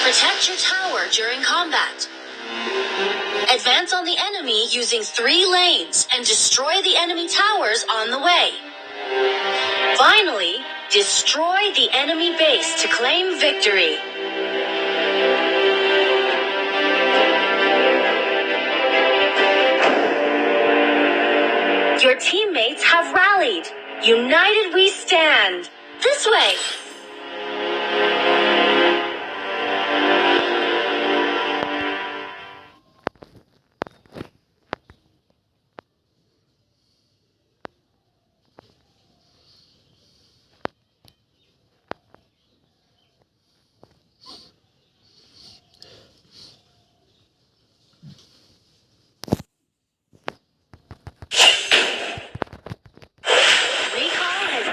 Protect your tower during combat. Advance on the enemy using 3 lanes and destroy the enemy towers on the way. Finally, destroy the enemy base to claim victory. Your teammates have rallied. United we stand. This way!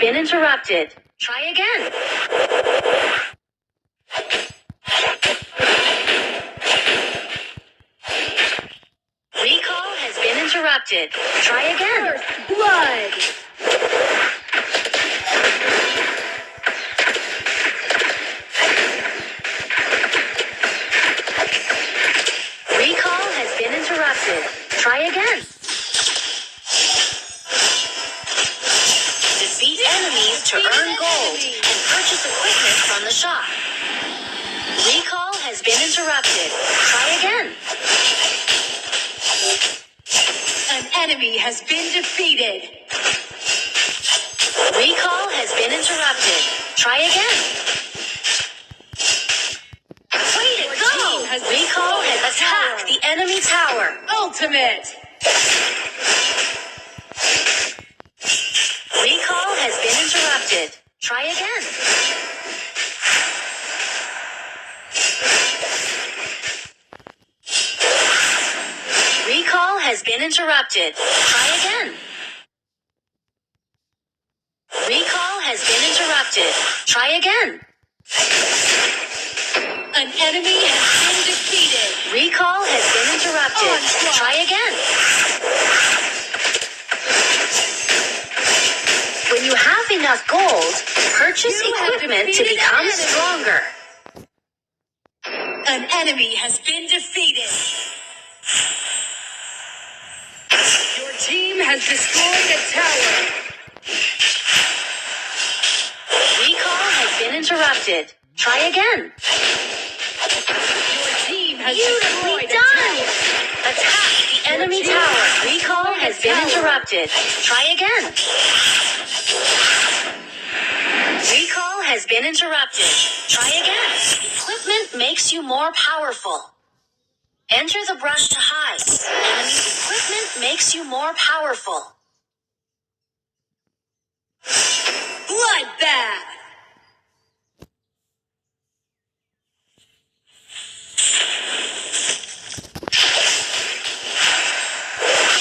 Been interrupted. Try again. Recall has been interrupted. Try again. First blood. Recall has been interrupted. Try again. Defeat enemies to earn gold and purchase equipment from the shop. Recall has been interrupted. Try again. An enemy has been defeated. Recall has been interrupted. Try again. Way to go! Recall has attacked the enemy tower. Ultimate! Recall has been interrupted. Try again. Recall has been interrupted. Try again. Recall has been interrupted. Try again. An enemy has been defeated. Recall has been interrupted. Try again. When you have enough gold, purchase equipment to become stronger. An enemy has been defeated. Your team has destroyed a tower. Recall has been interrupted. Try again. Your team has destroyed a tower. Attack the enemy tower. Recall has been interrupted. Try again. Recall has been interrupted. Try again. Equipment makes you more powerful. Enter the brush to hide. Enemy equipment makes you more powerful. Bloodbath!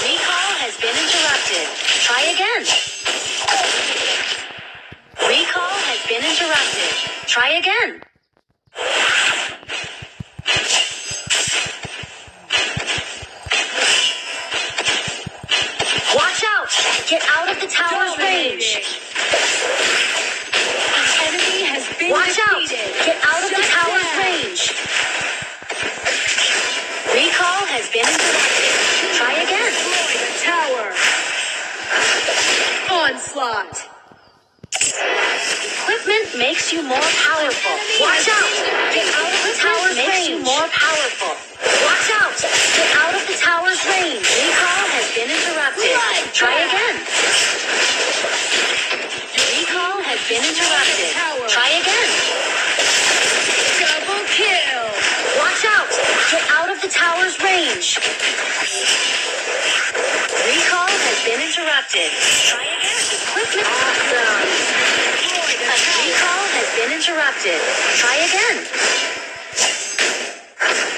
Recall has been interrupted. Try again. Recall has been interrupted. Try again. Watch out! Get out of the tower's range. The enemy has been Watch defeated. Out! Get out of the tower's range. Recall has been interrupted. Try again. Destroy the tower. Onslaught. Equipment makes you more powerful. Watch out! Get out of the tower's range. Makes you more powerful. Watch out! Get out of the tower's range. Recall has been interrupted. Try again. Recall has been interrupted. Try again. Double kill. Watch out! Get out of the tower's range. Recall has been interrupted. Try again. Equipment. Awesome. Recall has been interrupted. Try again.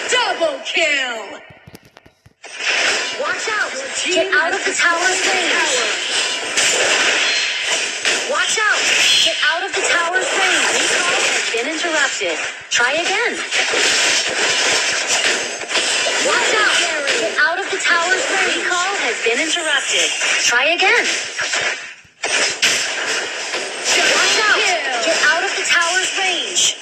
Double kill! Watch out! Get out of the tower's range. Watch out! Get out of the tower's range. Recall has been interrupted. Try again. Watch out! Get out of the tower's range. Recall has been interrupted. Try again. Watch out! Get out of the tower's range.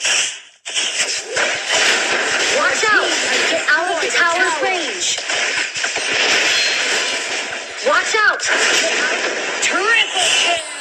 Watch out! Triple kill!